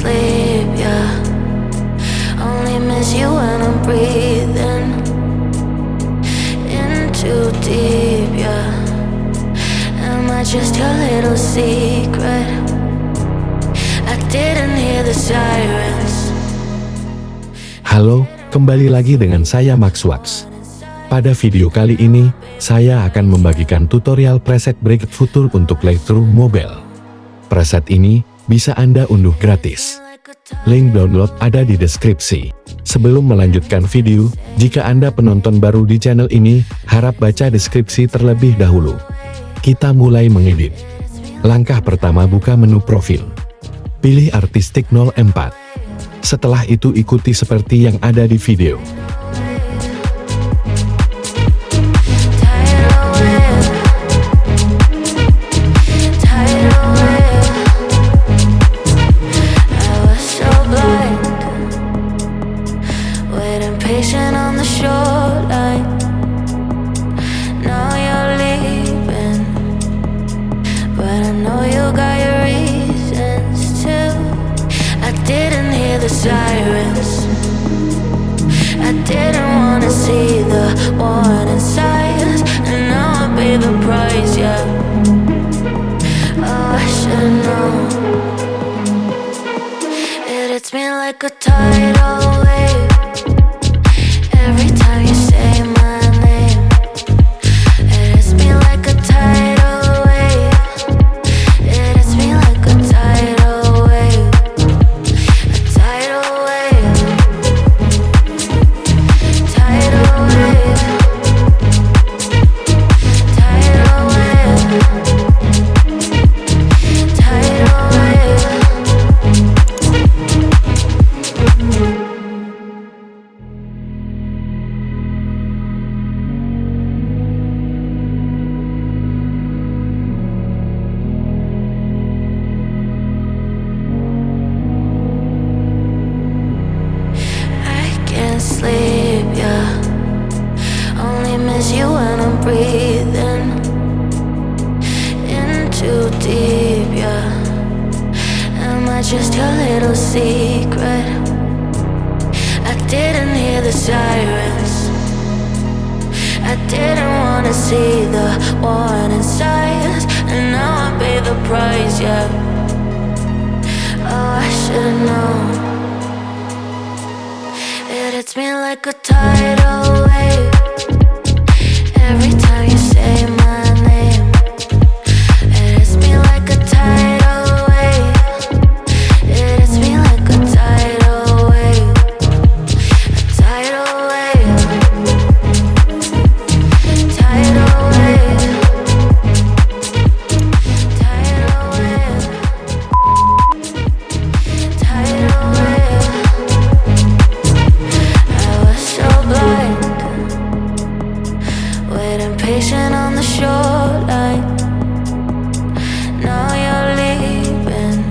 sleep, yeah. Only miss you when I'm breathing in too deep, yeah. Am I just your little secret? I didn't hear the sirens. Halo, kembali lagi dengan saya Maxwex. Pada video kali ini, saya akan membagikan tutorial preset berikut futur untuk Lightroom Mobile. Preset ini bisa Anda unduh gratis. Link download ada di deskripsi. Sebelum melanjutkan video, jika Anda penonton baru di channel ini, harap baca deskripsi terlebih dahulu. Kita mulai mengedit. Langkah pertama, buka menu profil. Pilih artistik 04. Setelah itu ikuti seperti yang ada di video. Sirens. I didn't wanna see the warning signs, and now I pay the price, yeah. Oh, I should've known. It hits me like a tidal wave every time you say my name. It hits me like a tidal wave. It hits me like a tidal wave. Sleep, yeah. Only miss you when I'm breathing in too deep, yeah. Am I just your little secret? I didn't hear the sirens. I didn't wanna see the warning signs, and now I pay the price, yeah. Oh, I should've known. It hits me like a tidal wave every time you say my name. It hits me like a tidal wave. It hits me like a tidal wave. A tidal wave. Tidal wave. Tidal wave. Tidal wave. Patient on the shoreline. Now you're leaving,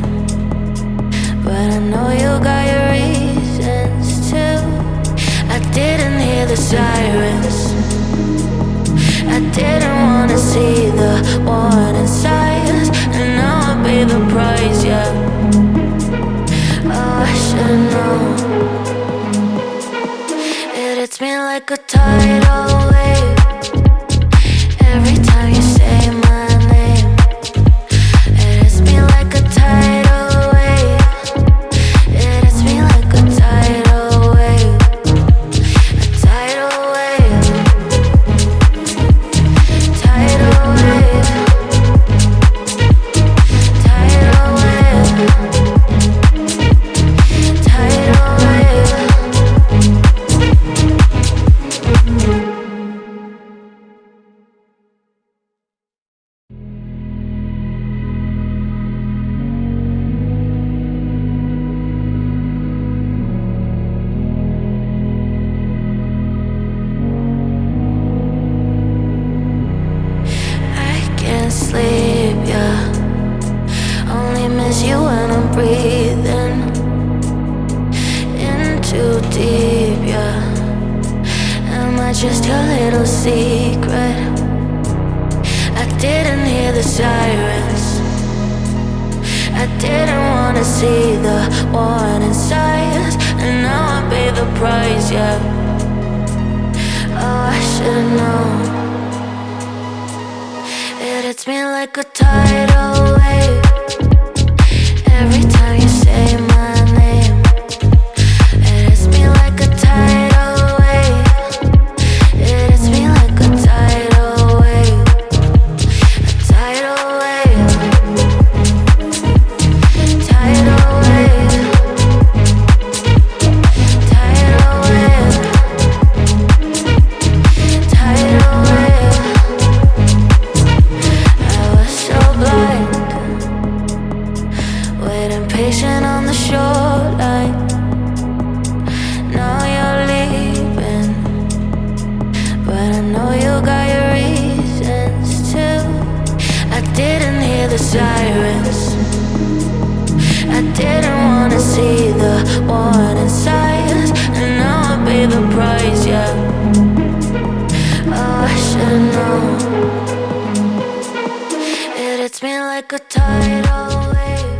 but I know you got your reasons too. I didn't hear the sirens. I didn't wanna see the warning signs, and now I pay the price, yeah. Oh, I should've known. It hits me like a tidal wave every time you say my name. It hits me like a tidal wave. It hits me like a tidal wave. A tidal wave. Tidal wave. Tidal wave. Tidal wave. Sleep, yeah. Only miss you when I'm breathing in too deep, yeah. Am I just your little secret? I didn't hear the sirens. I didn't wanna see see the warning signs, and now I pay the price, yeah. Oh, I should've known. It hits me like a tidal wave every time you say my name. It hits me like a tidal wave. It hits me like a tidal wave. A tidal wave. Tidal wave. Tidal wave. Tidal wave. I was so blind, waiting patient on the shoreline. Now you're leaving, but I know you got your reasons too. I didn't hear the sirens, I didn't wanna see the warning signs, and now I pay the price, yeah. Oh, I should've known. It hits me like a tidal wave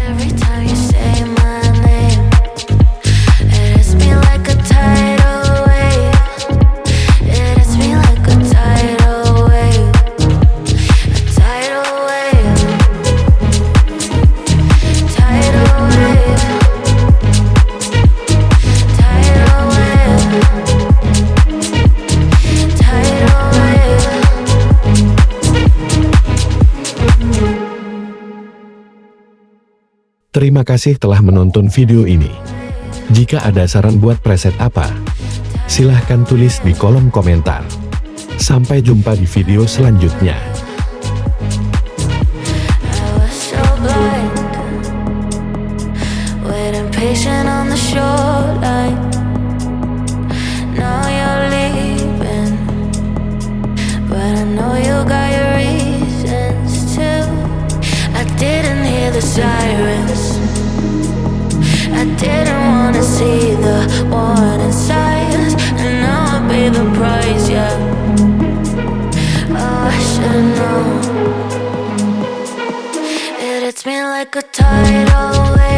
every time you say my name. It hits me like a tidal wave. It hits me like a tidal wave. A tidal wave. Tidal wave. Tidal wave. Tidal wave. Terima kasih telah menonton video ini. Jika ada saran buat preset apa, silahkan tulis di kolom komentar. Sampai jumpa di video selanjutnya. I was so blind, waiting patient on the shoreline. Now you're leaving, but I know you got your reasons too. I didn't hear the sirens, I didn't wanna see the warning signs, and now I pay the price, yeah. Oh, I should've known. It hits me like a tidal wave